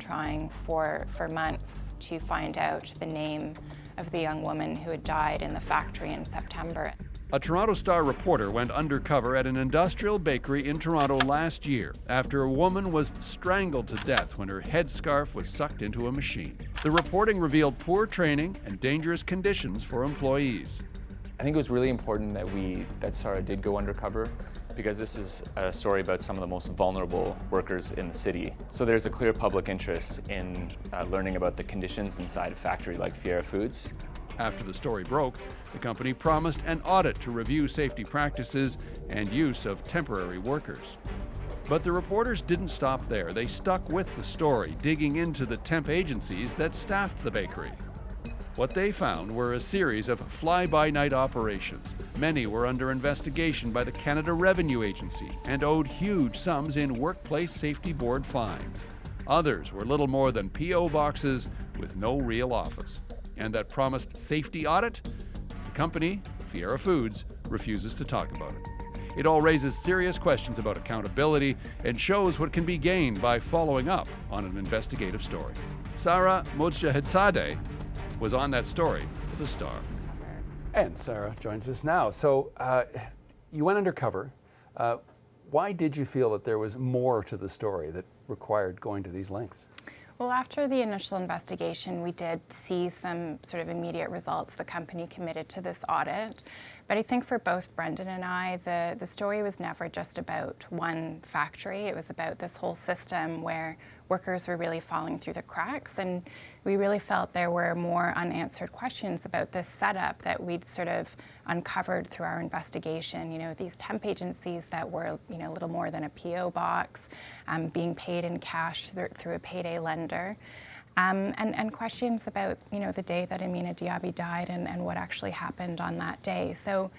trying for months to find out the name of the young woman who had died in the factory in September. A Toronto Star reporter went undercover at an industrial bakery in Toronto last year after a woman was strangled to death when her headscarf was sucked into a machine. The reporting revealed poor training and dangerous conditions for employees. I think it was really important that Sarah did go undercover, because this is a story about some of the most vulnerable workers in the city. So there's a clear public interest in learning about the conditions inside a factory like Fiera Foods. After the story broke, the company promised an audit to review safety practices and use of temporary workers. But the reporters didn't stop there. They stuck with the story, digging into the temp agencies that staffed the bakery. What they found were a series of fly-by-night operations. Many were under investigation by the Canada Revenue Agency and owed huge sums in Workplace Safety Board fines. Others were little more than P.O. boxes with no real office. And that promised safety audit? The company, Fiera Foods, refuses to talk about it. It all raises serious questions about accountability and shows what can be gained by following up on an investigative story. Sarah Mojahedzadeh was on that story for The Star. And Sarah joins us now. So you went undercover. Why did you feel that there was more to the story that required going to these lengths? Well, after the initial investigation, we did see some sort of immediate results. The company committed to this audit. But I think for both Brendan and I, the story was never just about one factory. It was about this whole system where workers were really falling through the cracks. And we really felt there were more unanswered questions about this setup that we'd sort of uncovered through our investigation. You know, these temp agencies that were, you know, little more than a P.O. box, being paid in cash through a payday lender. And questions about, you know, the day that Amina Diaby died and what actually happened on that day. So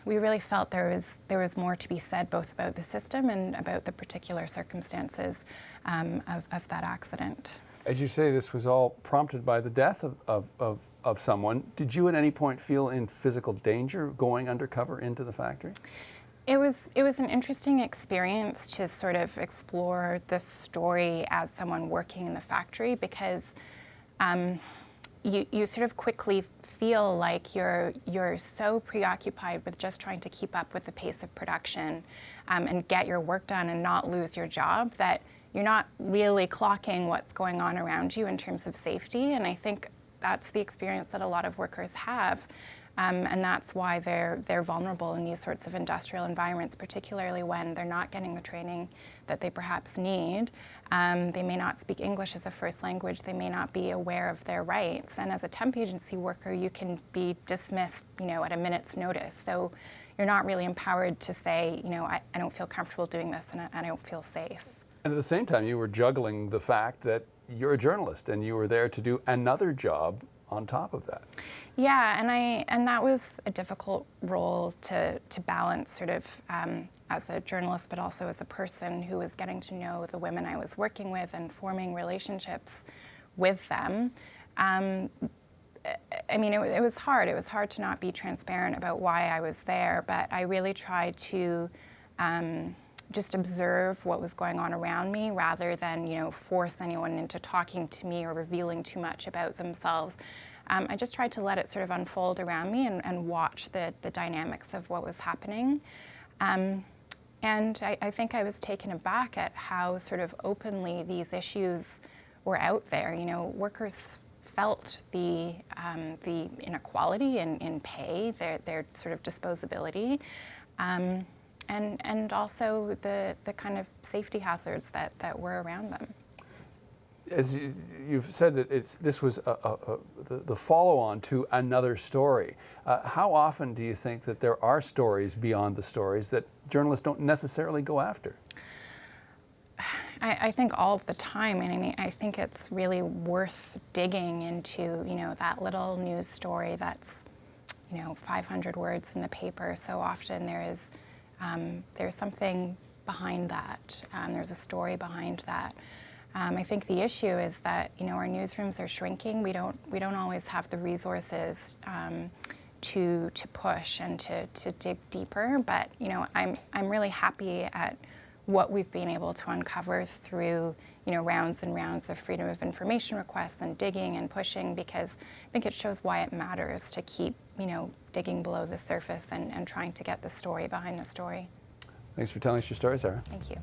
we really felt there was more to be said both about the system and about the particular circumstances of that accident. As you say, this was all prompted by the death of someone. Did you at any point feel in physical danger going undercover into the factory? It was an interesting experience to sort of explore this story as someone working in the factory, because you sort of quickly feel like you're so preoccupied with just trying to keep up with the pace of production and get your work done and not lose your job that you're not really clocking what's going on around you in terms of safety. And I think that's the experience that a lot of workers have. And that's why they're vulnerable in these sorts of industrial environments, particularly when they're not getting the training that they perhaps need. They may not speak English as a first language. They may not be aware of their rights. And as a temp agency worker, you can be dismissed, you know, at a minute's notice. So you're not really empowered to say, you know, I don't feel comfortable doing this and I don't feel safe. And at the same time, you were juggling the fact that you're a journalist and you were there to do another job on top of that. Yeah, and that was a difficult role to balance, sort of as a journalist, but also as a person who was getting to know the women I was working with and forming relationships with them. I mean, it was hard. It was hard to not be transparent about why I was there, but I really tried to just observe what was going on around me rather than, you know, force anyone into talking to me or revealing too much about themselves. I just tried to let it sort of unfold around me and watch the dynamics of what was happening. And I think I was taken aback at how sort of openly these issues were out there. You know, workers felt the inequality in pay, their sort of disposability, and also the kind of safety hazards that were around them. As you've said, that this was the follow-on to another story. How often do you think that there are stories beyond the stories that journalists don't necessarily go after? I think all of the time, and I mean, I think it's really worth digging into, you know, that little news story that's, you know, 500 words in the paper. So often there's something behind that. There's a story behind that. I think the issue is that, you know, our newsrooms are shrinking. We don't always have the resources to push and to dig deeper. But, you know, I'm really happy at what we've been able to uncover through, you know, rounds and rounds of freedom of information requests and digging and pushing, because I think it shows why it matters to keep, you know, digging below the surface and trying to get the story behind the story. Thanks for telling us your story, Sarah. Thank you.